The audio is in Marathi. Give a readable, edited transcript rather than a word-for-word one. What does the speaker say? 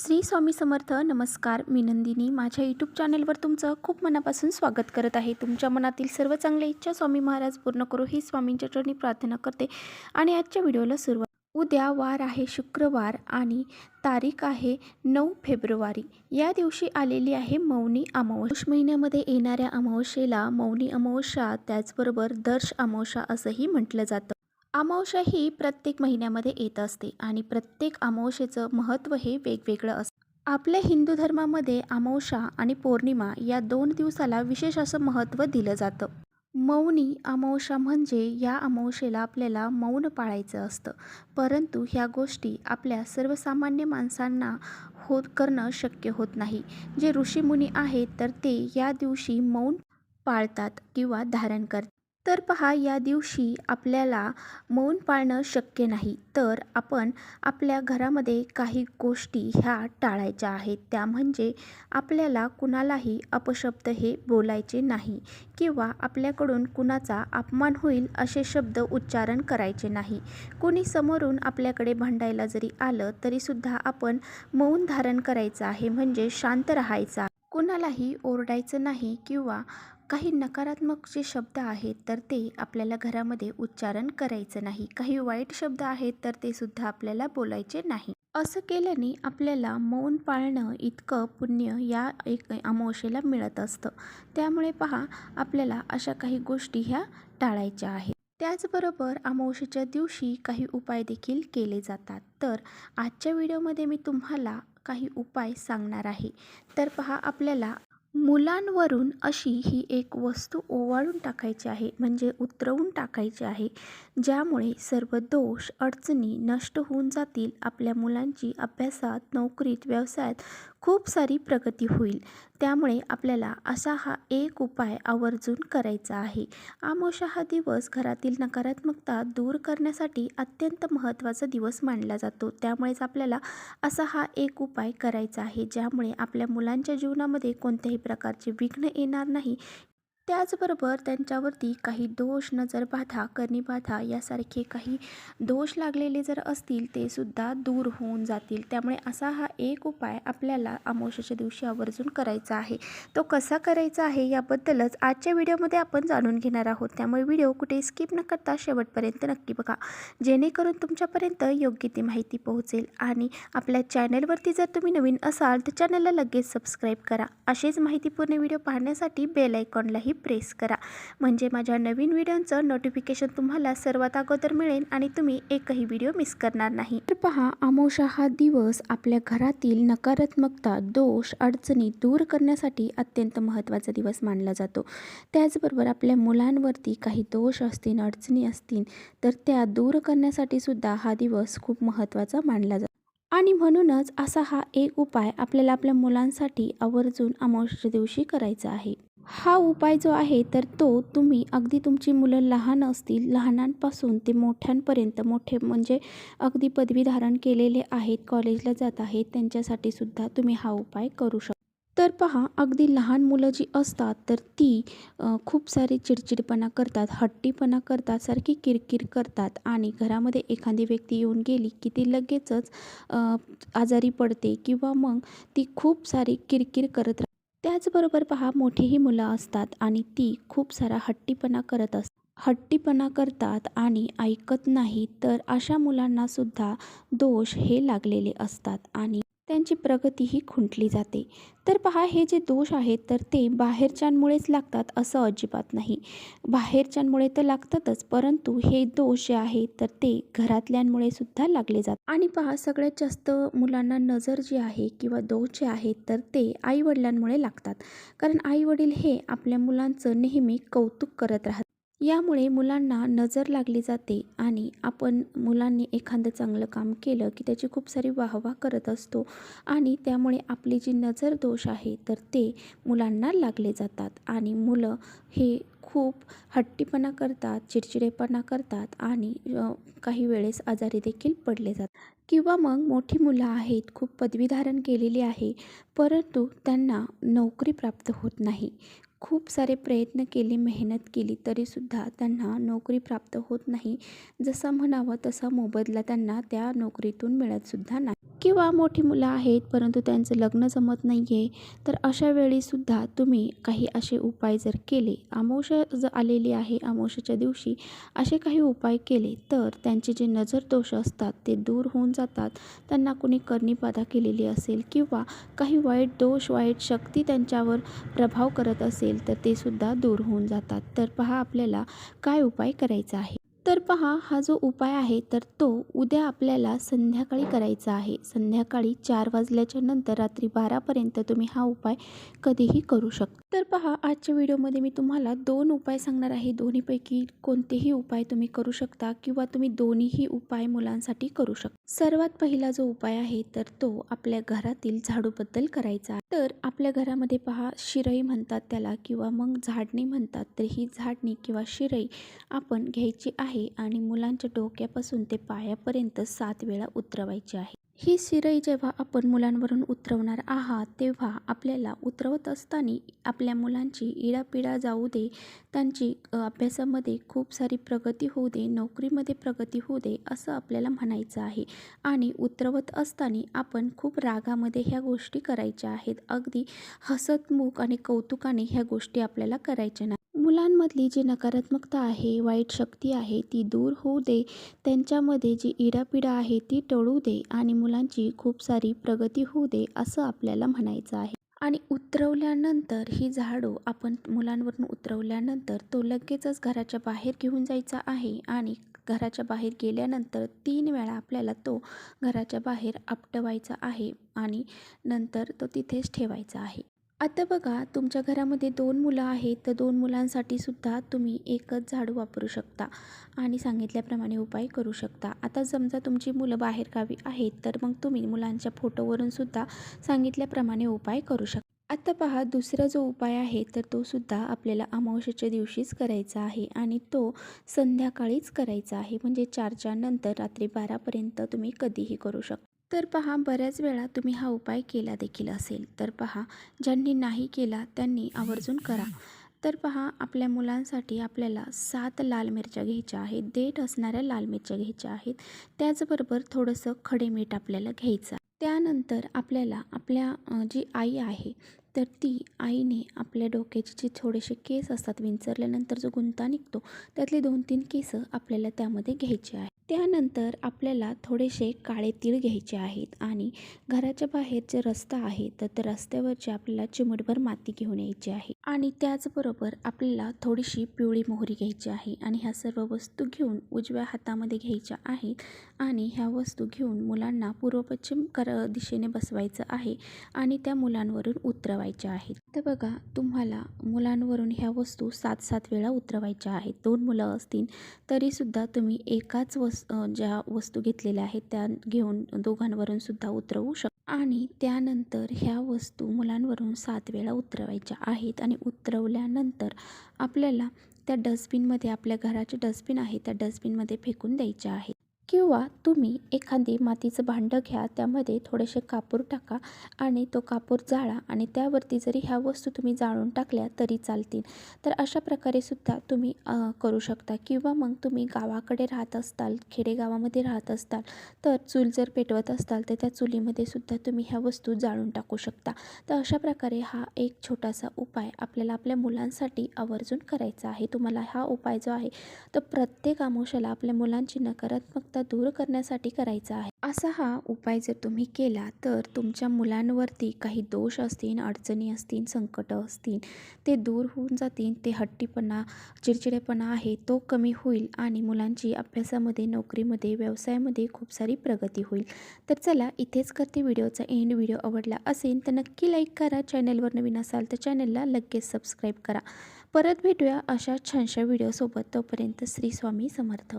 श्री स्वामी समर्थ. नमस्कार, मी नंदिनी. माझ्या यूट्यूब चॅनलवर तुमचं खूप मनापासून स्वागत करत आहे. तुमच्या मनातील सर्व चांगल्या इच्छा स्वामी महाराज पूर्ण करो ही स्वामींच्या चरणी प्रार्थना करते. आणि आजच्या व्हिडिओला सुरुवात. उद्या वार आहे शुक्रवार आणि तारीख आहे 9 फेब्रुवारी. या दिवशी आलेली आहे मौनी अमावस्या. पौष महिन्यामध्ये येणाऱ्या अमावस्येला मौनी अमावस्या, त्याचबरोबर दर्श अमावस्या असंही म्हटलं जातं. अमावस्या ही प्रत्येक महिन्यामध्ये येत असते आणि प्रत्येक अमावस्येचं महत्त्व हे वेगवेगळं असतं. आपल्या हिंदू धर्मामध्ये अमावस्या आणि पौर्णिमा या 2 दिवसाला विशेष असं महत्त्व दिलं जातं. मौनी अमावस्या म्हणजे या अमावस्येला आपल्याला मौन पाळायचं असतं, परंतु ह्या गोष्टी आपल्या सर्वसामान्य माणसांना करणं शक्य होत नाही. जे ऋषीमुनी आहेत तर ते या दिवशी मौन पाळतात किंवा धारण करतात. तर पहा, या दिवशी आपल्याला मौन पाळणं शक्य नाही, तर आपण आपल्या घरामध्ये काही गोष्टी ह्या टाळायच्या आहेत. त्या म्हणजे आपल्याला कुणालाही अपशब्द हे बोलायचे नाही किंवा आपल्याकडून कुणाचा अपमान होईल असे शब्द उच्चारण करायचे नाही. कोणी समोरून आपल्याकडे भांडायला जरी आलं तरीसुद्धा आपण मौन धारण करायचं आहे, म्हणजे शांत राहायचं. कुणालाही ओरडायचं नाही किंवा काही नकारात्मक जे शब्द आहेत तर ते आपल्याला घरामध्ये उच्चारण करायचं नाही. काही वाईट शब्द आहेत तर ते सुद्धा आपल्याला बोलायचे नाही. असं केल्याने आपल्याला मौन पाळणं इतकं पुण्य या एक अमावस्येला मिळत असतं. त्यामुळे पहा, आपल्याला अशा काही गोष्टी ह्या टाळायच्या आहेत. त्याचबरोबर अमावस्येच्या दिवशी काही उपाय देखील केले जातात. तर आजच्या व्हिडिओमध्ये मी तुम्हाला काही उपाय सांगणार आहे. तर पहा, आपल्याला मुलांवरून अशी ही एक वस्तू ओवाळून टाकायची आहे, म्हणजे उतरवून टाकायची आहे, ज्यामुळे सर्व दोष अडचणी नष्ट होऊन जातील. आपल्या मुलांची अभ्यासात, नोकरीत, व्यवसायात खूप सारी प्रगती होईल. त्यामुळे आपल्याला असा हा एक उपाय आवर्जून करायचा आहे. अमावस्या हा दिवस घरातील नकारात्मकता दूर करण्यासाठी अत्यंत महत्त्वाचा दिवस मानला जातो. त्यामुळेच आपल्याला असा हा एक उपाय करायचा आहे, ज्यामुळे आपल्या मुलांच्या जीवनामध्ये कोणत्याही प्रकारचे विघ्न येणार नाही. त्याचबरोबर त्यांच्यावरती काही दोष, नजरबाधा, करणीबाधा यासारखे काही दोष लागलेले जर असतील ते सुद्धा दूर होऊन जातील. त्यामुळे असा हा एक उपाय आपल्याला अमावस्येच्या दिवशी आवर्जून करायचा आहे. तो कसा करायचा आहे याबद्दलच आजच्या व्हिडिओमध्ये आपण जाणून घेणार आहोत. त्यामुळे व्हिडिओ कुठे स्किप न करता शेवटपर्यंत नक्की बघा, जेणेकरून तुमच्यापर्यंत योग्य ती माहिती पोहोचेल. आणि आपल्या चॅनलवरती जर तुम्ही नवीन असाल तर चॅनलला लगेच सबस्क्राईब करा. असेच माहितीपूर्ण व्हिडिओ पाहण्यासाठी बेल आयकॉनलाही प्रेस करा, म्हणजे माझ्या नवीन व्हिडिओचं नोटिफिकेशन तुम्हाला सर्वात अगोदर मिळेल आणि तुम्ही एकही व्हिडिओ मिस करणार नाही. तर पहा, अमावस्या हा दिवस आपल्या घरातील नकारात्मकता, दोष, अडचणी दूर करण्यासाठी अत्यंत महत्त्वाचा दिवस मानला जातो. त्याचबरोबर आपल्या मुलांवरती काही दोष असतील, अडचणी असतील तर त्या दूर करण्यासाठी सुद्धा हा दिवस खूप महत्त्वाचा मानला जातो. आणि म्हणूनच असा हा एक उपाय आपल्याला आपल्या मुलांसाठी आवर्जून अमावस्येच्या दिवशी करायचा आहे. हा उपाय जो आहे तर तो तुम्ही अगदी तुमची मुलं लहान असतील, लहानांपासून ते मोठ्यांपर्यंत, मोठे म्हणजे अगदी पदवी धारण केलेले आहेत, कॉलेजला जात आहेत, त्यांच्यासाठी सुद्धा तुम्ही हा उपाय करू शकता. तर पहा, अगदी लहान मुलं जी असतात तर ती खूप सारी चिडचिडपणा करतात, हट्टीपणा करतात, सारखी किरकिर करतात आणि घरामध्ये एखादी व्यक्ती येऊन गेली की ती लगेचच आजारी पडते किंवा मग ती खूप सारी किरकिर करत राहते. त्याचबरोबर पहा, मोठीही मुलं असतात आणि ती खूप सारा हट्टीपणा करत असतात, हट्टीपणा करतात आणि ऐकत नाही. तर अशा मुलांना सुद्धा दोष हे लागलेले असतात आणि त्यांची प्रगतीही खुंटली जाते. तर पहा, हे जे दोष आहेत तर ते बाहेरच्यांमुळेच लागतात असं अजिबात नाही. बाहेरच्यांमुळे तर लागतातच, परंतु हे दोष जे आहेत तर ते घरातल्यांमुळे सुद्धा लागले जातात. आणि पहा, सगळ्यात जास्त मुलांना नजर जी आहे किंवा दोष जे आहेत तर ते आईवडिलांमुळे लागतात. कारण आईवडील हे आपल्या मुलांचं नेहमी कौतुक करत राहतात. यामुळे मुलांना नजर लागली जाते आणि आपण मुलांनी एखादं चांगलं काम केलं की त्याची खूप सारी वाहवा करत असतो आणि त्यामुळे आपली जी नजर दोष आहे तर ते मुलांना लागले जातात आणि मुलं हे खूप हट्टीपणा करतात, चिडचिडेपणा करतात आणि काही वेळेस आजारी देखील पडले जातात. किंवा मग मोठी मुलं आहेत, खूप पदवी धारण केलेली आहे, परंतु त्यांना नोकरी प्राप्त होत नाही. खूप सारे प्रयत्न केले, मेहनत केली तरीसुद्धा त्यांना नोकरी प्राप्त होत नाही. जसा म्हणावं तसा मोबदला त्यांना त्या नोकरीतून मिळतसुद्धा नाही. किंवा मोठी मुलं आहेत परंतु त्यांचं लग्न जमत नाही आहे, तर अशा वेळीसुद्धा तुम्ही काही असे उपाय जर केले, अमावस्या जर आलेली आहे, अमावस्येच्या दिवशी असे काही उपाय केले तर त्यांचे जे नजर दोष असतात ते दूर होऊन जातात. त्यांना कोणी करणी-बाधा केलेली असेल किंवा काही वाईट दोष, वाईट शक्ती त्यांच्यावर प्रभाव करत असेल तर ते सुद्धा दूर होऊन जातात. तर पहा आपल्याला काय उपाय करायचा आहे. तर पहा हा जो उपाय आहे तर तो उद्या आपल्याला संध्याकाळी करायचा आहे. संध्याकाळी 4 वाजल्याच्या नंतर रात्री 12पर्यंत तुम्ही हा उपाय कधीही करू शकता. तर पहा आजच्या व्हिडिओमध्ये मी तुम्हाला 2 उपाय सांगणार आहे. दोन्हीपैकी कोणतेही उपाय तुम्ही करू शकता किंवा तुम्ही दोन्हीही उपाय मुलांसाठी करू शकता. सर्वात पहिला जो उपाय आहे तर तो आपल्या घरातील झाडूबद्दल करायचा आहे. तर आपल्या घरामध्ये पहा शिरई म्हणतात त्याला किंवा मग झाडणी म्हणतात. तर ही झाडणी किंवा शिरई आपण घ्यायची आहे आणि मुलांच्या डोक्यापासून ते पायापर्यंत 7 वेळा उतरवायची आहे. ही शिरई जेव्हा आपण मुलांवरून उतरवणार आहात तेव्हा आपल्याला उतरवत असताना आपल्या मुलांची इडापिडा जाऊ दे, त्यांची अभ्यासामध्ये खूप सारी प्रगती होऊ दे, नोकरीमध्ये प्रगती होऊ दे असं आपल्याला म्हणायचं आहे. आणि उतरवत असताना आपण खूप रागामध्ये ह्या गोष्टी करायच्या आहेत. अगदी हसतमुख आणि कौतुकाने ह्या गोष्टी आपल्याला करायच्या नाही. मुलांमधली जी नकारात्मकता आहे, वाईट शक्ती आहे ती दूर होऊ दे, त्यांच्यामध्ये जी इडापिडा आहे ती टळू दे आणि मुलांची खूप सारी प्रगती होऊ दे असं आपल्याला म्हणायचं आहे. आणि उतरवल्यानंतर ही झाडू आपण मुलांवरून उतरवल्यानंतर तो लगेचच घराच्या बाहेर घेऊन जायचा आहे आणि घराच्या बाहेर गेल्यानंतर 3 वेळा आपल्याला तो घराच्या बाहेर आपटवायचा आहे आणि नंतर तो तिथेच ठेवायचा आहे. आता बघा तुमच्या घरामध्ये 2 मुलं आहेत तर 2 मुलांसाठी सुद्धा तुम्ही एकच झाडू वापरू शकता आणि सांगितल्याप्रमाणे उपाय करू शकता. आता समजा तुमची मुलं बाहेरगावी आहेत तर मग तुम्ही मुलांच्या फोटोवरून सुद्धा सांगितल्याप्रमाणे उपाय करू शकता. आता पहा दुसरा जो उपाय आहे तर तो सुद्धा आपल्याला अमावस्येच्या दिवशीच करायचा आहे आणि तो संध्याकाळीच करायचा आहे. म्हणजे 4च्या नंतर रात्री 12पर्यंत तुम्ही कधीही करू शकता. तर पहा बऱ्याच वेळा तुम्ही हा उपाय केला देखील असेल. तर पहा ज्यांनी नाही केला त्यांनी आवर्जून करा. तर पहा आपल्या मुलांसाठी आपल्याला 7 लाल मिरच्या घ्यायच्या आहेत. देठ असणाऱ्या लाल मिरच्या घ्यायच्या आहेत. त्याचबरोबर थोडंसं खडे मीठ आपल्याला घ्यायचं. त्यानंतर आपल्याला आपल्या जी आई आहे तर ती आईने आपल्या डोक्याचे जे थोडेसे केस असतात विंचरल्यानंतर जो गुंता निघतो त्यातले 2-3 केस आपल्याला त्यामध्ये घ्यायचे आहे. त्यानंतर आपल्याला थोडेसे काळे तीळ घ्यायचे आहेत आणि घराच्या बाहेर जे रस्ता आहे तर त्या रस्त्यावरची आपल्याला चिमूटभर माती घेऊन यायची आहे आणि त्याचबरोबर आपल्याला थोडीशी पिवळी मोहरी घ्यायची आहे आणि ह्या सर्व वस्तू घेऊन उजव्या हातामध्ये घ्यायच्या आहेत आणि ह्या वस्तू घेऊन मुलांना पूर्व-पश्चिम दिशेने बसवायचं आहे आणि त्या मुलांवरून उतरवायच्या आहेत. तर बघा तुम्हाला मुलांवरून ह्या वस्तू 7-7 वेळा उतरवायच्या आहेत. 2 मुलं असतील तरीसुद्धा तुम्ही एकाच ज्या वस्तू घेतलेल्या आहेत त्या घेऊन दोघांवरून सुद्धा उतरवू शकता आणि त्यानंतर ह्या वस्तू मुलांवरून 7 वेळा उतरवायच्या आहेत आणि उतरवल्यानंतर आपल्याला त्या डस्टबिनमध्ये आपल्या घराचे डस्टबिन आहे त्या डस्टबिनमध्ये फेकून द्यायच्या आहेत. किंवा तुम्ही एखादी मातीचं भांडं घ्या, त्यामध्ये थोडेसे कापूर टाका आणि तो कापूर जाळा आणि त्यावरती जरी ह्या वस्तू तुम्ही जाळून टाकल्या तरी चालतील. तर अशा प्रकारे सुद्धा तुम्ही करू शकता. किंवा मग तुम्ही गावाकडे राहत असताल, खेडेगावामध्ये राहत असताल तर चूल जर पेटवत असताल तर त्या चुलीमध्ये सुद्धा तुम्ही ह्या वस्तू जाळून टाकू शकता. तर अशा प्रकारे हा एक छोटासा उपाय आपल्याला आपल्या मुलांसाठी आवर्जून करायचा आहे. तुम्हाला हा उपाय जो आहे तर प्रत्येक अमावस्येला आपल्या मुलांची नकारात्मकता दूर करण्यासाठी करायचा आहे. असा हा उपाय जर तुम्ही केला तर तुमच्या मुलांवरती काही दोष असतील, अडचणी असतील, संकट असतील ते दूर होऊन जातील. ते हट्टीपणा, चिडचिडेपणा आहे तो कमी होईल आणि मुलांची अभ्यासामध्ये, नोकरीमध्ये, व्यवसायामध्ये खूप सारी प्रगती होईल. तर चला इथेच करते व्हिडिओचा एंड. व्हिडिओ आवडला असेल तर नक्की लाईक करा. चॅनलवर नवीन असाल तर चॅनलला लगेच सबस्क्राईब करा. परत भेटूया अशा छानशा व्हिडिओसोबत. तोपर्यंत श्री स्वामी समर्थ.